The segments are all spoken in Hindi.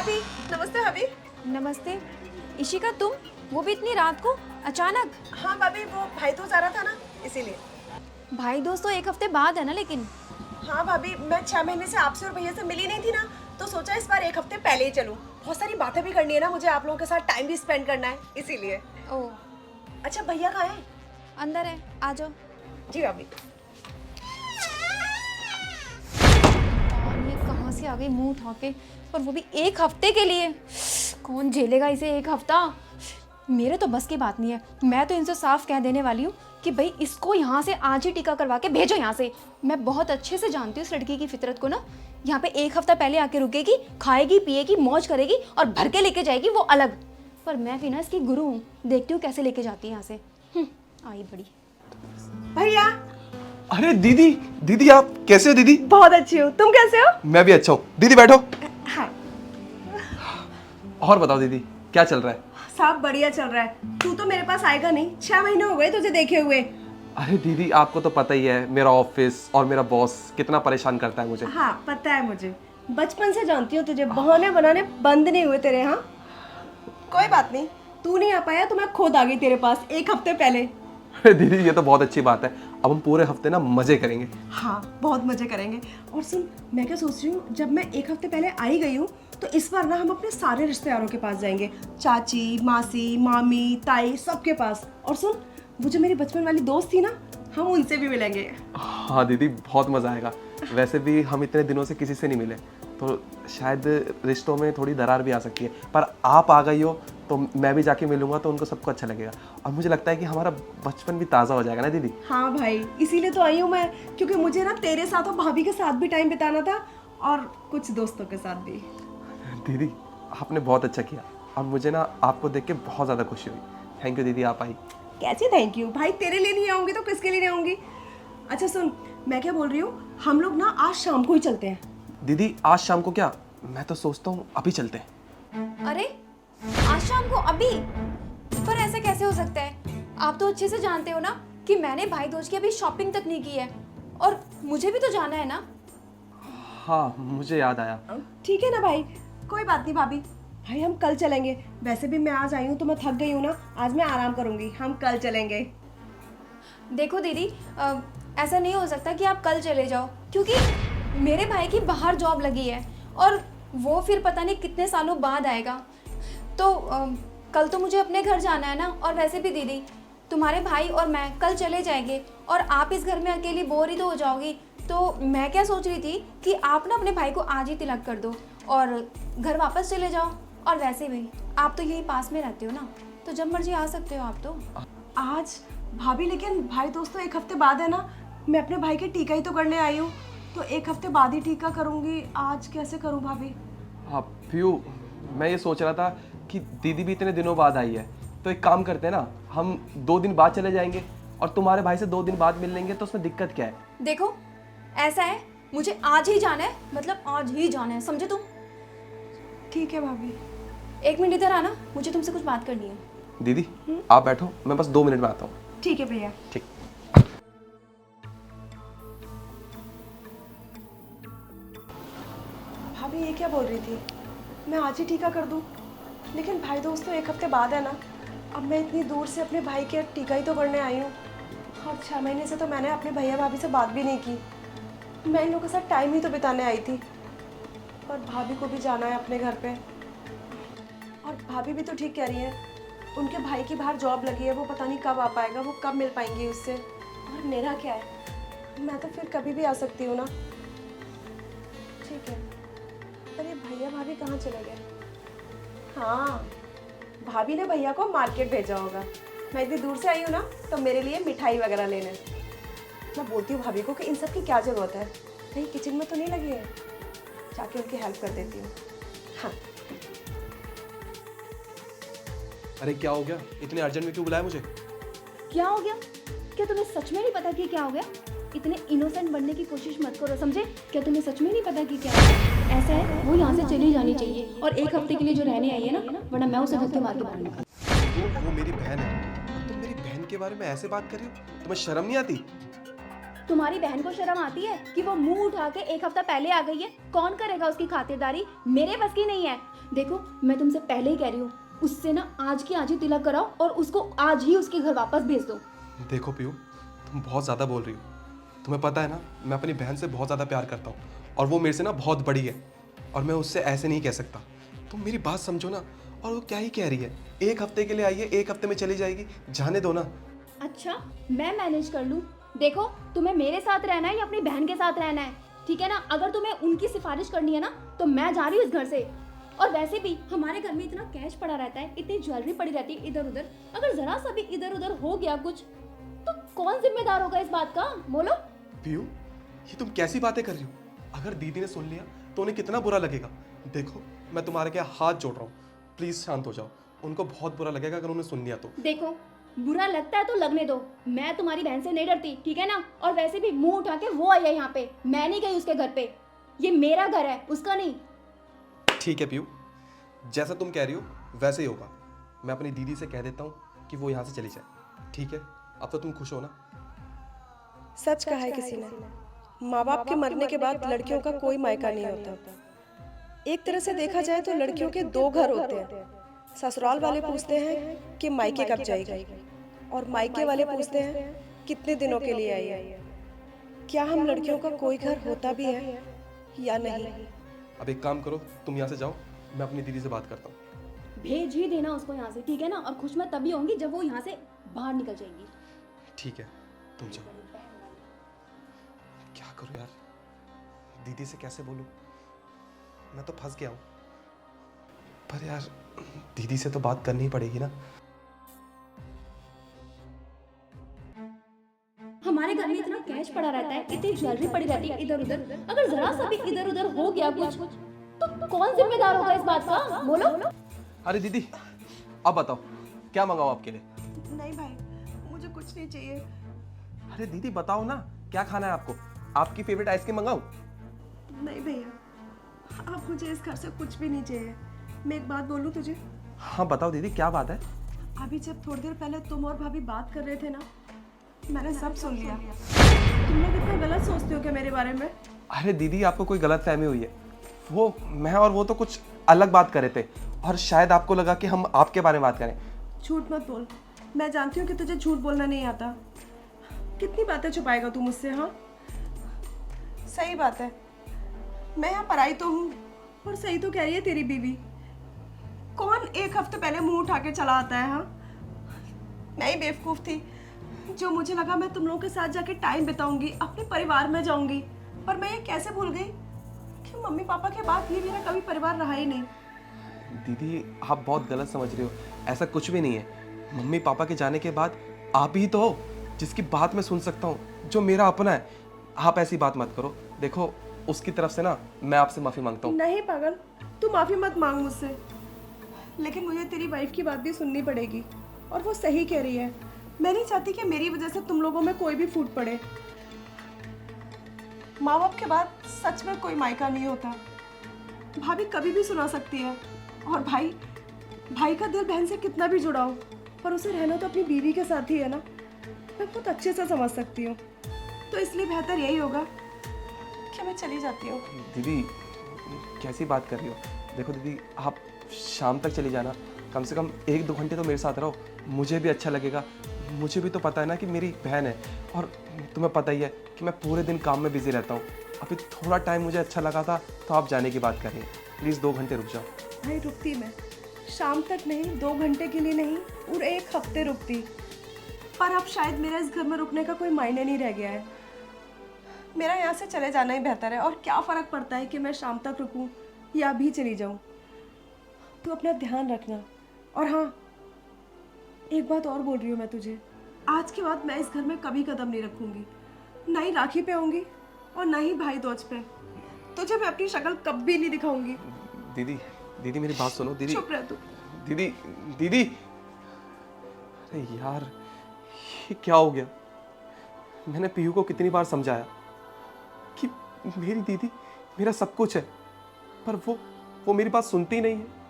भाभी, नमस्ते भाभी। नमस्ते। इशिका, तुम? वो भी इतनी रात को अचानक? हाँ भाभी, वो भाई तो जा रहा था ना, इसीलिए। भाई दोस्त तो एक हफ्ते बाद है ना, लेकिन हाँ भाभी, मैं 6 महीने से आपसे और भैया से मिली नहीं थी ना, तो सोचा इस बार एक हफ्ते पहले ही चलूँ। बहुत सारी बातें भी करनी है ना मुझे, आप लोगों के साथ टाइम भी स्पेंड करना है, इसीलिए। ओ, अच्छा, भैया कहाँ हैं? अंदर है, आ जाओ। जी भाभी। और ये कहाँ से आ गई मुंह उठा के, पर वो भी एक हफ्ते के लिए। कौन झेलेगा इसे एक हफ्ता? मेरे तो बस की बात नहीं है। मैं तो इनसे साफ कह देने वाली हूँ कि भाई इसको यहाँ से आज ही टीका करवा के भेजो यहाँ से। मैं बहुत अच्छे से जानती हूँ इस लड़की की फितरत को ना। यहाँ पे एक हफ्ता पहले आके रुकेगी, खाएगी पिएगी, मौज करेगी और भर के लेके जाएगी, वो अलग। पर मैं भी ना इसकी गुरु हूँ, देखती हूँ कैसे लेके जाती है यहाँ से। आई बड़ी। भैया। अरे दीदी, दीदी आप कैसे हो दीदी? बहुत अच्छी हो, तुम कैसे हो? मैं भी अच्छा हूँ। दीदी बैठो। हाँ। और बताओ दीदी, क्या चल रहा है? सब बढ़िया चल रहा है। तू तो मेरे पास आएगा नहीं, 6 महीने हो गए तुझे देखे हुए। अरे दीदी, आपको तो पता ही है मेरा ऑफिस और मेरा बॉस कितना परेशान करता है मुझे। हाँ पता है मुझे, बचपन से जानती हूँ तुझे, बहाने बनाने बंद नहीं हुए तेरे। हाँ कोई बात नहीं, तू नहीं आ पाया तो मैं खुद आ गई तेरे पास एक हफ्ते पहले। अरे दीदी, ये तो बहुत अच्छी बात है। अब हम पूरे हफ्ते ना मजे करेंगे। हाँ बहुत मजे करेंगे। और सुन, मैं क्या सोच रही हूँ, जब मैं एक हफ्ते पहले आई गई हूँ तो इस बार ना हम अपने सारे रिश्तेदारों के पास जाएंगे, चाची, मासी, मामी, ताई, सबके पास। और सुन, वो जो मेरी बचपन वाली दोस्त थी ना, हम उनसे भी मिलेंगे। हाँ दीदी, बहुत मज़ा आएगा। वैसे भी हम इतने दिनों से किसी से नहीं मिले, तो शायद रिश्तों में थोड़ी दरार भी आ सकती है। पर आप आ गई हो तो मैं भी जाके मिलूंगा तो उनको सबको अच्छा लगेगा। और मुझे लगता है कि हमारा बचपन भी ताज़ा हो जाएगा ना दीदी। हाँ भाई, इसीलिए तो आई हूँ मैं, क्योंकि मुझे ना तेरे साथ और भाभी के साथ भी टाइम बिताना था और कुछ दोस्तों के साथ भी। दीदी, आपने बहुत अच्छा किया और मुझे ना आपको देख के बहुत ज़्यादा खुशी हुई। थैंक यू दीदी, आप आई। कैसे थैंक यू भाई, तेरे लिए नहीं आऊंगी तो किसके लिए नहीं आऊंगी। अच्छा सुन, मैं क्या बोल रही हूँ, हम लोग ना आज शाम को ही चलते हैं। दीदी, आज शाम को क्या? मैं तो सोचता हूँ अभी चलते हैं। अरे आज शाम को अभी? पर ऐसा कैसे हो सकता है? आप तो अच्छे से जानते हो ना कि मैंने भाई दोस्त की अभी शॉपिंग तक नहीं की है, और मुझे भी तो जाना है ना। हाँ, मुझे याद आया। ठीक है ना भाई, कोई बात नहीं भाभी, भाई हम कल चलेंगे। वैसे भी मैं आज आई हूँ तो मैं थक गई हूँ ना, आज मैं आराम करूंगी, हम कल चलेंगे। देखो दीदी, ऐसा नहीं हो सकता कि आप कल चले जाओ, क्योंकि मेरे भाई की बाहर जॉब लगी है और वो फिर पता नहीं कितने सालों बाद आएगा। तो कल तो मुझे अपने घर जाना है ना। और वैसे भी दीदी, तुम्हारे भाई और मैं कल चले जाएंगे और आप इस घर में अकेली बोर ही तो हो जाओगी। तो मैं क्या सोच रही थी कि आप ना अपने भाई को आज ही तिलक कर दो और घर वापस चले जाओ। और वैसे भी आप तो यही पास में रहते हो ना, तो जब मर्जी आ सकते हो आप तो। आज भाभी, लेकिन भाई दोस्तों एक हफ्ते बाद है ना, मैं अपने भाई के टीका ही तो करने आई हूँ, तो एक हफ्ते बाद ही टीका करूँगी। आज कैसे करूँ भाभी? हाँ प्यू, मैं ये सोच रहा था कि दीदी भी इतने दिनों बाद आई है, तो एक काम करते हैं ना, हम 2 दिन बाद चले जाएंगे और तुम्हारे भाई से 2 दिन बाद मिल लेंगे, तो उसमें दिक्कत क्या है? देखो ऐसा है, मुझे आज ही जाना है, मतलब आज ही जाना है, समझे तुम? ठीक है भाभी। 1 मिनट इधर आना, मुझे तुमसे कुछ बात करनी है। दीदी आप बैठो, मैं बस 2 मिनट में आता हूँ। ठीक है भैया। ठीक। भाभी ये क्या बोल रही थी, मैं आज ही टीका कर दूं? लेकिन भाई दोस्त तो एक हफ्ते बाद है ना। अब मैं इतनी दूर से अपने भाई के टीका ही तो करने आई हूँ, और 6 महीने से तो मैंने अपने भैया भाभी से बात भी नहीं की। मैं इन लोगों के साथ टाइम ही तो बिताने आई थी, पर भाभी को भी जाना है अपने घर पे। और भाभी भी तो ठीक कह रही है, उनके भाई की बाहर जॉब लगी है, वो पता नहीं कब आ पाएगा, वो कब मिल पाएंगे उससे। और मेरा क्या है, मैं तो फिर कभी भी आ सकती हूँ ना। ठीक है। अरे भैया भाभी कहाँ चले गए? हाँ, भाभी ने भैया को मार्केट भेजा होगा। मैं इतनी दूर से आई हूँ ना, तो मेरे लिए मिठाई वगैरह लेने। मैं बोलती हूँ भाभी को कि इन सब की क्या ज़रूरत है, कहीं किचन में तो नहीं लगी है। जाके उनकी हेल्प कर देती हूँ। हाँ। अरे क्या हो गया, इतने अर्जेंट में क्यों बुलाया मुझे? क्या हो गया? क्या तुम्हें सच में नहीं पता कि क्या हो गया? इतने इनोसेंट बनने की कोशिश मत करो, समझे? क्या तुम्हें सच में नहीं पता कि क्या है? ऐसा है, वो यहाँ से चली जानी चाहिए और एक हफ्ते के लिए जो रहने आई है ना, वरना मैं उसे धक्के मार के बाहर निकाल। वो मेरी बहन है, तुम मेरी बहन के बारे में ऐसे बात कर रही हो? तुम्हें शर्म नहीं आती? तुम्हारी बहन को शर्म आती है कि वो मुंह उठा के एक हफ्ता पहले आ गई है? कौन करेगा उसकी खातिरदारी? मेरे बस की नहीं है। देखो मैं तुमसे पहले ही कह रही हूँ, उससे ना आज की आज ही तिलक कराओ और उसको आज ही उसके घर वापस भेज दो। देखो पीयू, तुम बहुत ज़्यादा बोल रही हो। तुम्हें पता है ना, मैं अपनी बहन से बहुत ज़्यादा प्यार करता हूँ और वो मेरे से ना बहुत बड़ी है और मैं उससे ऐसे नहीं कह सकता। तुम मेरी बात समझो ना। और वो क्या ही कह रही है, एक हफ्ते के लिए आई है, एक हफ्ते में चली जाएगी, जाने दो ना। अच्छा मैं मैनेज कर लूँ। देखो तुम्हें मेरे साथ रहना है या अपनी बहन के साथ रहना है, ठीक है ना? अगर तुम्हें उनकी सिफारिश करनी है ना तो मैं जा रही हूँ इस घर से। और वैसे भी हमारे घर में इतना कैश पड़ा रहता है, इतनी ज्वेलरी पड़ी रहती है इधर उधर, अगर जरा सा भी इधर उधर हो गया कुछ तो कौन जिम्मेदार होगा इस बात का? बोलो। पीयू, ये तुम कैसी बातें कर रही हो? अगर दीदी ने सुन लिया तो उन्हें कितना बुरा लगेगा। देखो मैं तुम्हारे के हाथ जोड़ रहा हूँ, प्लीज शांत हो जाओ। उनको बहुत बुरा लगेगा अगर उन्हें सुन लिया तो। देखो बुरा लगता है तो लगने दो, मैं तुम्हारी बहन से नहीं डरती, ठीक है ना? और वैसे भी मुंह उठा के वो आई है यहाँ पे, मैं नहीं गई उसके घर पे। ये मेरा घर है, उसका नहीं। ठीक है पीयू, जैसा तुम कह रही हो वैसे ही होगा। मैं अपनी दीदी से कह देता हूँ कि वो यहाँ से चली जाए, ठीक है? अब तो तुम खुश हो ना? सच कहा है किसी ने, माँ बाप के मरने के बाद लड़कियों का कोई मायका नहीं होता। एक तरह से देखा जाए तो लड़कियों के दो घर होते हैं। ससुराल वाले पूछते हैं कि मायके कब जाएगी, और मायके वाले पूछते हैं कितने दिनों के लिए आई है। क्या हम लड़कियों का कोई घर होता भी है या नहीं? अब एक काम करो, तुम यहाँ से जाओ, मैं अपनी दीदी से बात करता हूँ। भेज ही देना उसको यहाँ से, ठीक है ना? और खुश मैं तभी होंगी जब वो यहाँ से बाहर निकल जाएगी। ठीक है, तुम जाओ। क्या करूँ यार, दीदी से कैसे बोलूँ? मैं तो फंस गया हूँ। पर यार दीदी से तो बात करनी ही पड़ेगी ना। हमारे घर में इतना कैश पड़ा रहता है, इतनी ज्वेलरी पड़ी रहती है इधर उधर, अगर जरा सा भी इधर उधर हो गया कुछ तो कौन जिम्मेदार होगा इस बात का? बोलो। अरे दीदी, अब बताओ क्या मंगाऊं आपके लिए? नहीं भाई, मुझे कुछ नहीं चाहिए। अरे दीदी बताओ ना, क्या खाना है आपको? आपकी फेवरेट आइसक्रीम मंगाऊं? नहीं भैया, अब मुझे इस घर से कुछ भी नहीं चाहिए। मैं एक बात बोलूं तुझे? हाँ बताओ दीदी, क्या बात है? अभी जब थोड़ी देर पहले तुम और भाभी बात कर रहे थे ना, मैंने सब सुन लिया। तुम लोग इतना गलत सोचते हो क्या मेरे बारे में? अरे दीदी, आपको कोई गलत फहमी हुई है। वो मैं और वो तो कुछ अलग बात कर रहे थे और शायद आपको लगा कि हम आपके बारे में बात करें। झूठ मत बोल, मैं जानती हूँ कि तुझे झूठ बोलना नहीं आता। कितनी बातें छुपाएगा तू मुझसे? हाँ सही बात है, मैं यहाँ पराई तो हूँ, और सही तो कह रही है तेरी बीवी। कौन एक हफ्ते पहले मुंह उठा के चला आता है? हाँ मैं ही बेवकूफ़ थी जो मुझे लगा मैं तुम लोगों के साथ जाके टाइम बिताऊंगी, अपने परिवार में जाऊंगी। पर मैं ये कैसे भूल गई कि मम्मी पापा के बाद ये मेरा कभी परिवार रहा ही नहीं। दीदी आप बहुत गलत समझ रहे हो, ऐसा कुछ भी नहीं है। मम्मी पापा के जाने के बाद आप ही तो हो जिसकी बात मैं सुन सकता हूँ, जो मेरा अपना है। आप ऐसी बात मत करो। देखो उसकी तरफ से ना मैं आपसे माफ़ी मांगता हूँ। नहीं पागल, तू माफ़ी मत मांग मुझसे, लेकिन मुझे तेरी वाइफ की बात भी सुननी पड़ेगी, और वो सही कह रही है। मैं नहीं चाहती कि मेरी वजह से तुम लोगों में कोई भी फूट पड़े। माँ बाप के बाद सच में कोई मायका नहीं होता। भाभी कभी भी सुना सकती है, और भाई का दिल बहन से कितना भी जुड़ा हो, पर उसे रहना तो अपनी बीवी के साथ ही है ना। मैं बहुत अच्छे से समझ सकती हूँ, तो इसलिए बेहतर यही होगा कि मैं चली जाती हूँ। दीदी कैसी बात कर रही हो? देखो दीदी, आप शाम तक चली जाना, कम से कम 1-2 घंटे तो मेरे साथ रहो, मुझे भी अच्छा लगेगा। मुझे भी तो पता है ना कि मेरी बहन है, और तुम्हें पता ही है कि मैं पूरे दिन काम में बिजी रहता हूँ। अभी थोड़ा टाइम मुझे अच्छा लगा था तो आप जाने की बात कर रही हैं। प्लीज़ 2 घंटे रुक जाओ। भाई रुकती मैं, शाम तक नहीं, 2 घंटे के लिए नहीं, पूरे 1 हफ्ते रुकती। पर अब शायद मेरा इस घर में रुकने का कोई मायने नहीं रह गया है। मेरा यहाँ से चले जाना ही बेहतर है, और क्या फ़र्क पड़ता है कि मैं शाम तक रुकूं या अभी चली जाऊं। तू अपना ध्यान रखना। और हाँ, एक बात और बोल रही हूँ मैं तुझे, आज के बाद मैं इस घर में कभी कदम नहीं रखूंगी, ना ही राखी पे आऊंगी और ना ही भाई दूज पे। तुझे मैं अपनी शक्ल कभी नहीं दिखाऊंगी। दीदी मेरी बात सुनो। दीदी चुप रह तू। दीदी अरे यार, ये क्या हो गया? मैंने पीयू को कितनी बार समझाया कि मेरी दीदी मेरा सब कुछ है, पर वो मेरी बात सुनती नहीं है।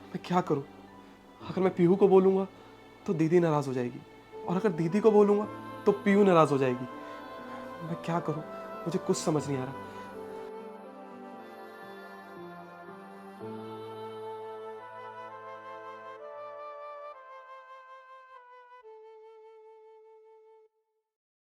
मैं क्या करूं? अगर मैं पीहू को बोलूंगा तो दीदी नाराज हो जाएगी, और अगर दीदी को बोलूंगा तो पीयू नाराज़ हो जाएगी। मैं क्या करूँ, मुझे कुछ समझ नहीं आ रहा।